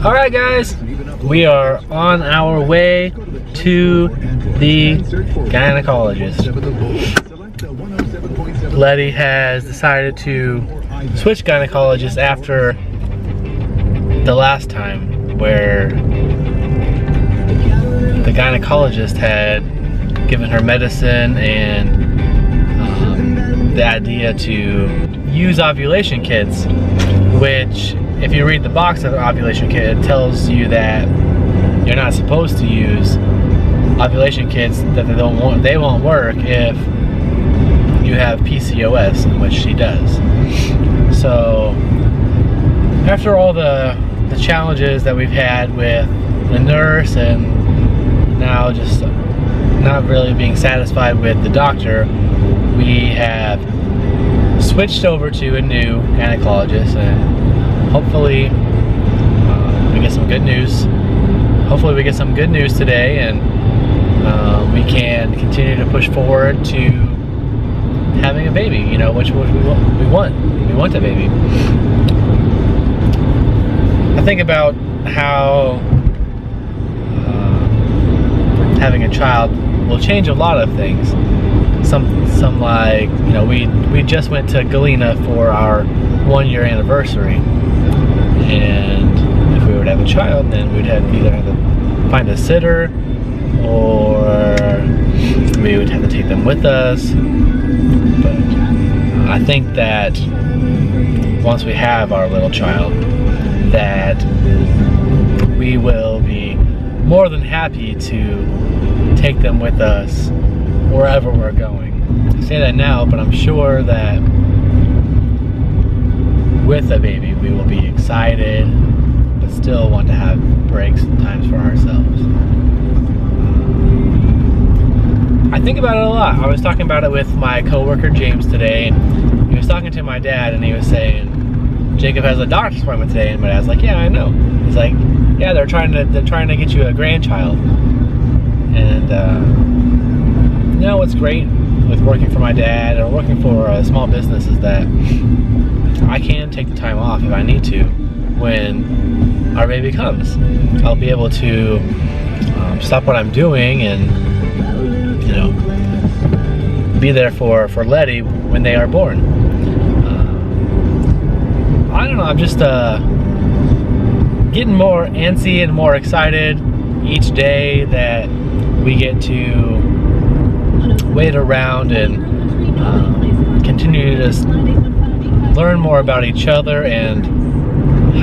All right, guys, we are on our way to the gynecologist. Letty has decided to switch gynecologists after the last time where the gynecologist had given her medicine and the idea to use ovulation kits, which if you read the box of the ovulation kit, it tells you that you're not supposed to use ovulation kits, that they won't work if you have PCOS, in which she does. So after all the challenges that we've had with the nurse and now just not really being satisfied with the doctor, we have switched over to a new gynecologist, and hopefully we get some good news. Hopefully we get some good news today, and we can continue to push forward to having a baby, you know, which we want. We want a baby. I think about how having a child will change a lot of things. Some like, you know, we just went to Galena for our 1-year anniversary, and if we were to have a child, then we'd either have to find a sitter, or we would have to take them with us. But I think that once we have our little child, that we will be more than happy to take them with us wherever we're going. I say that now, but I'm sure that with a baby we will be excited, but still want to have breaks and times for ourselves. I think about it a lot. I was talking about it with my coworker James today, and he was talking to my dad, and he was saying, Jacob has a doctor's appointment today, and my dad's like, yeah, I know. He's like, yeah, they're trying to get you a grandchild. And you know what's great with working for my dad or working for a small business is that I can take the time off if I need to when our baby comes. I'll be able to stop what I'm doing and, you know, be there for Letty when they are born. I don't know, I'm just getting more antsy and more excited each day that we get to wait around and continue to just learn more about each other and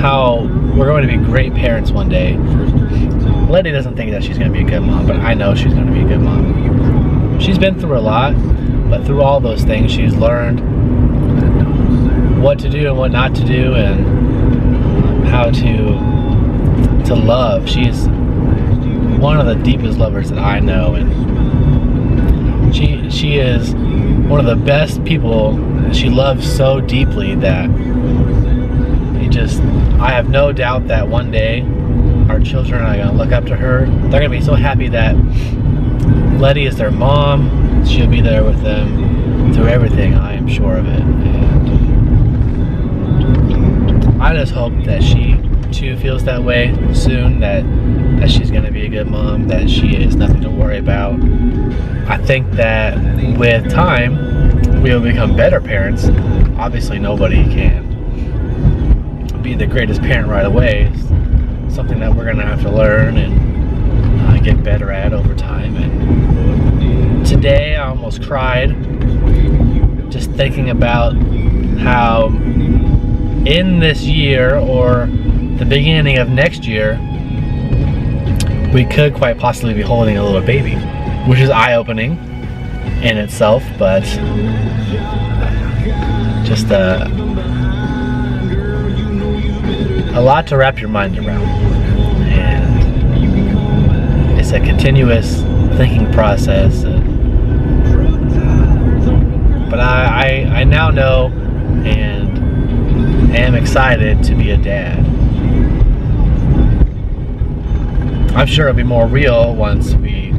how we're going to be great parents one day. Letty doesn't think that she's going to be a good mom, but I know she's going to be a good mom. She's been through a lot, but through all those things she's learned what to do and what not to do, and how to love. She's one of the deepest lovers that I know, and she is one of the best people. She loves so deeply that I have no doubt that one day our children are going to look up to her. They're going to be so happy that Letty is their mom. She'll be there with them through everything, I am sure of it. And I just hope that she too feels that way soon, that she's going to be a good mom, that she is nothing to worry about. I think that with time we will become better parents. Obviously nobody can be the greatest parent right away. It's something that we're going to have to learn and get better at over time. And today I almost cried just thinking about how in this year or the beginning of next year we could quite possibly be holding a little baby, which is eye-opening in itself, but just a lot to wrap your mind around. And it's a continuous thinking process, but I now know and am excited to be a dad. I'm sure it'll be more real once we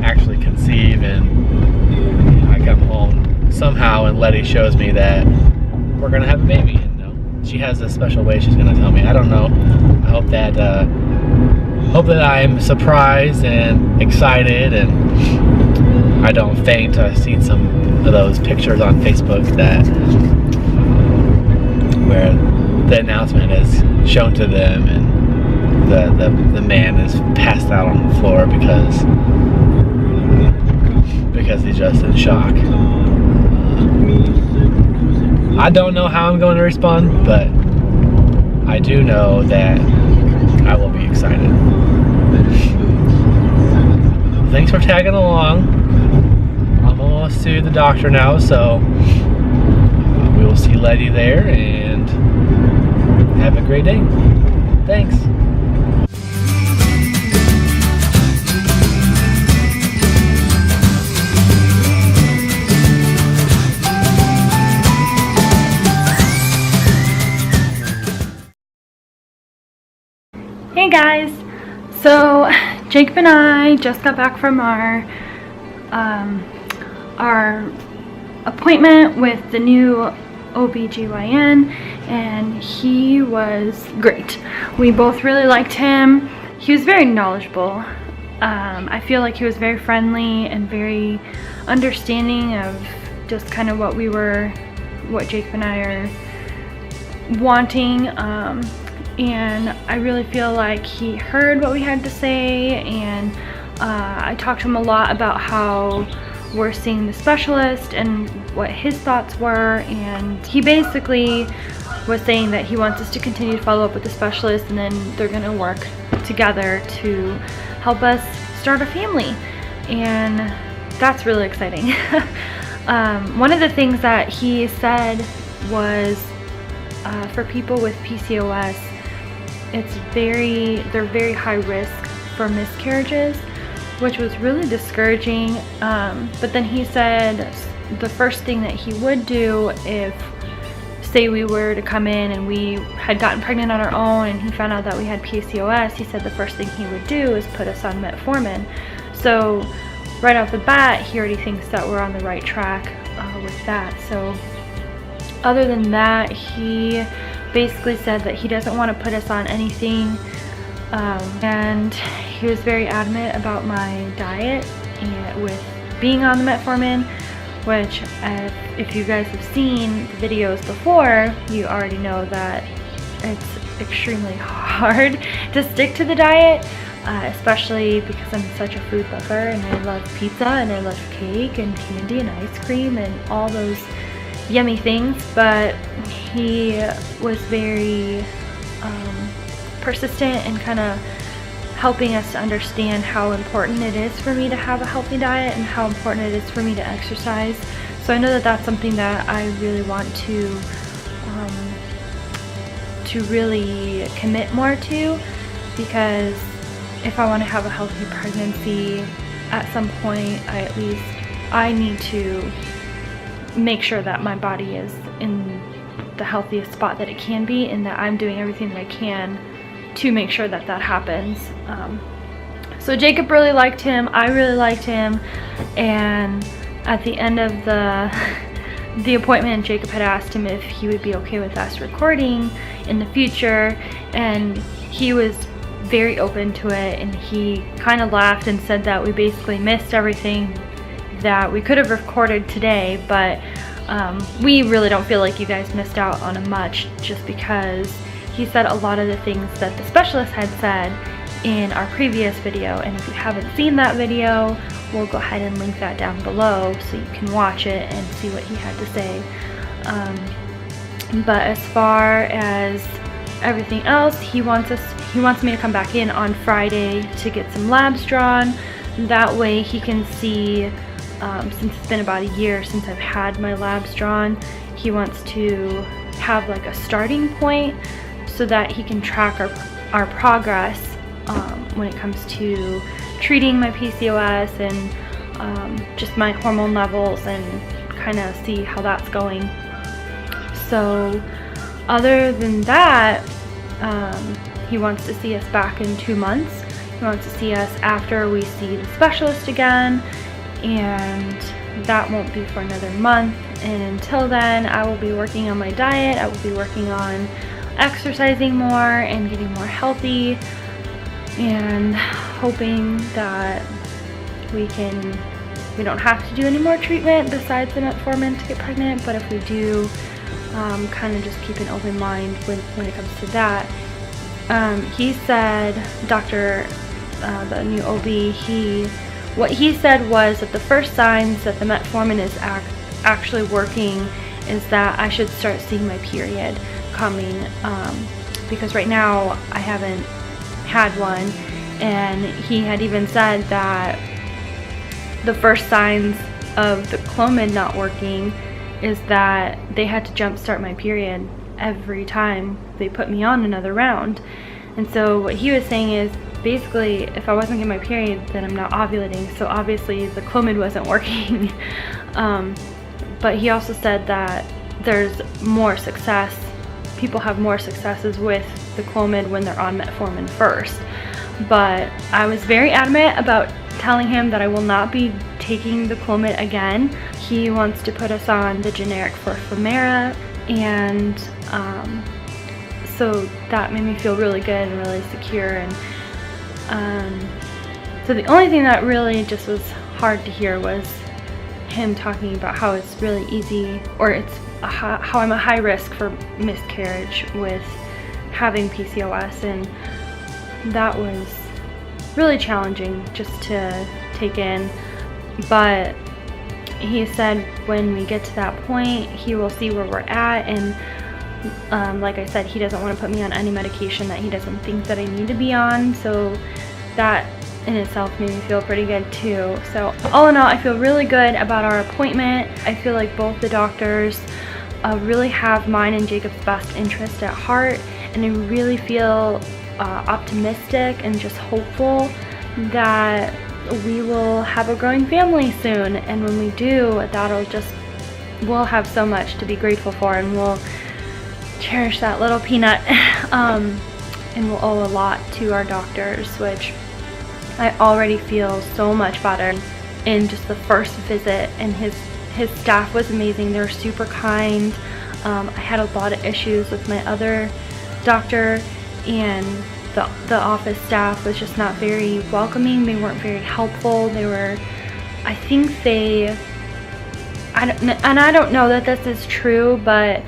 actually conceive and I come home somehow and Letty shows me that we're gonna have a baby. And, you know, she has a special way she's gonna tell me. I don't know. hope that I'm surprised and excited and I don't faint. I've seen some of those pictures on Facebook that where the announcement is shown to them and the man is passed out on the floor because he's just in shock. I don't know how I'm going to respond, but I do know that I will be excited. Thanks for tagging along. I'm almost to the doctor now, so we will see Letty there, and have a great day. Thanks. Hey guys, so Jacob and I just got back from our appointment with the new OB-GYN, and he was great. We both really liked him. He was very knowledgeable. I feel like he was very friendly and very understanding of just kind of what Jacob and I are wanting. And I really feel like he heard what we had to say, and I talked to him a lot about how we're seeing the specialist and what his thoughts were, and he basically was saying that he wants us to continue to follow up with the specialist, and then they're going to work together to help us start a family, and that's really exciting. One of the things that he said was for people with PCOS, they're very high risk for miscarriages, which was really discouraging. But then he said the first thing that he would do if, say, we were to come in and we had gotten pregnant on our own and he found out that we had PCOS, he said the first thing he would do is put us on metformin. So right off the bat, he already thinks that we're on the right track with that. So other than that, he basically said that he doesn't want to put us on anything, and he was very adamant about my diet and with being on the metformin, which if you guys have seen the videos before, you already know that it's extremely hard to stick to the diet, especially because I'm such a food lover and I love pizza and I love cake and candy and ice cream and all those yummy things. But he was very persistent and kind of helping us to understand how important it is for me to have a healthy diet and how important it is for me to exercise. So I know that that's something that I really want to really commit more to, because if I want to have a healthy pregnancy at some point, I need to make sure that my body is in the healthiest spot that it can be, and that I'm doing everything that I can to make sure that that happens. So Jacob really liked him, I really liked him, and at the end of the appointment, Jacob had asked him if he would be okay with us recording in the future, and he was very open to it, and he kind of laughed and said that we basically missed everything that we could have recorded today, but we really don't feel like you guys missed out on much, just because he said a lot of the things that the specialist had said in our previous video, and if you haven't seen that video, we'll go ahead and link that down below so you can watch it and see what he had to say. But as far as everything else, he wants me to come back in on Friday to get some labs drawn. That way he can see, since it's been about a year since I've had my labs drawn, he wants to have like a starting point so that he can track our progress when it comes to treating my PCOS and just my hormone levels, and kind of see how that's going. So other than that, he wants to see us back in 2 months. He wants to see us after we see the specialist again, and that won't be for another month. And until then, I will be working on my diet. I will be working on exercising more and getting more healthy, and hoping that we don't have to do any more treatment besides the metformin to get pregnant. But if we do, kind of just keep an open mind when it comes to that. He said, the new OB, what he said was that the first signs that the metformin is actually working is that I should start seeing my period coming, because right now I haven't had one. And he had even said that the first signs of the Clomid not working is that they had to jumpstart my period every time they put me on another round. And so what he was saying is, basically, if I wasn't getting my period, then I'm not ovulating, so obviously the Clomid wasn't working. But he also said that there's more success, people have more successes with the Clomid when they're on metformin first. But I was very adamant about telling him that I will not be taking the Clomid again. He wants to put us on the generic for Femera, and so that made me feel really good and really secure. And so the only thing that really just was hard to hear was him talking about how it's really easy, or how I'm a high risk for miscarriage with having PCOS, and that was really challenging just to take in. But he said when we get to that point, he will see where we're at, and like I said, he doesn't want to put me on any medication that he doesn't think that I need to be on, so that in itself made me feel pretty good too. So all in all, I feel really good about our appointment. I feel like both the doctors really have mine and Jacob's best interest at heart, and I really feel optimistic and just hopeful that we will have a growing family soon. And when we do, we'll have so much to be grateful for, and we'll cherish that little peanut. And we'll owe a lot to our doctors, which I already feel so much better in just the first visit. And his staff was amazing. They were super kind. I had a lot of issues with my other doctor, and the office staff was just not very welcoming. They weren't very helpful. I don't know that this is true, but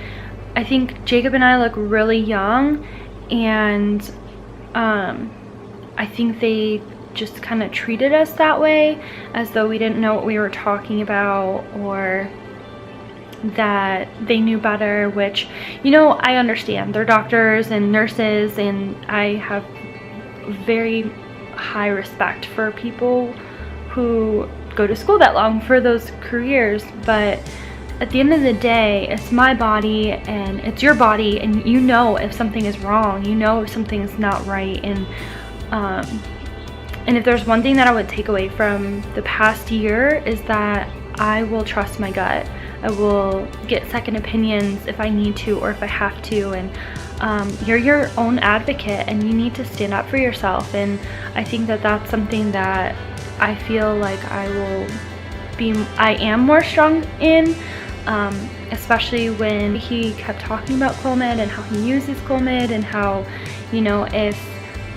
I think Jacob and I look really young, and I think they just kind of treated us that way, as though we didn't know what we were talking about, or that they knew better, which, I understand. They're doctors and nurses, and I have very high respect for people who go to school that long for those careers. But at the end of the day, it's my body and it's your body, and if something is wrong, if something's not right. And if there's one thing that I would take away from the past year, is that I will trust my gut. I will get second opinions if I need to, or if I have to. And you're your own advocate, and you need to stand up for yourself. And I think that that's something that I feel like I am more strong in, especially when he kept talking about Clomid and how he uses Clomid, and how, if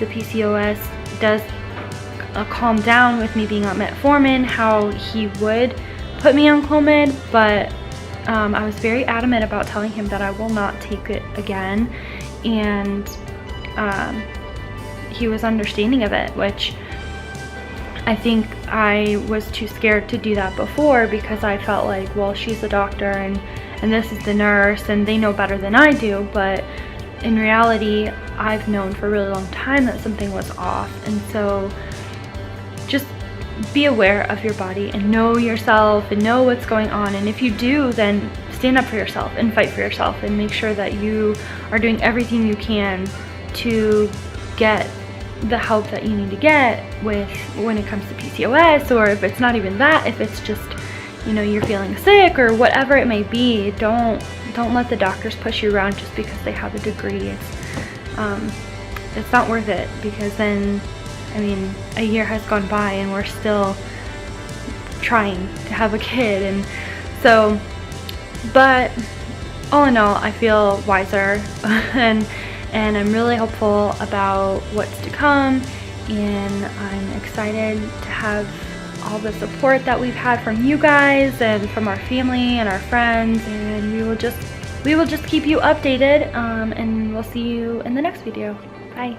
the PCOS does calm down with me being on metformin, how he would put me on Clomid. But I was very adamant about telling him that I will not take it again, and he was understanding of it, which I think I was too scared to do that before, because I felt like, well, she's the doctor and this is the nurse, and they know better than I do. But in reality, I've known for a really long time that something was off. And so just be aware of your body and know yourself and know what's going on. And if you do, then stand up for yourself and fight for yourself, and make sure that you are doing everything you can to get the help that you need to get when it comes to PCOS. Or if it's not even that, if it's just, you're feeling sick or whatever it may be, don't let the doctors push you around just because they have a degree. It's not worth it, because then, a year has gone by and we're still trying to have a kid. And so, but all in all, I feel wiser and I'm really hopeful about what's to come, and I'm excited to have all the support that we've had from you guys and from our family and our friends, and we will just keep you updated, and we'll see you in the next video. Bye.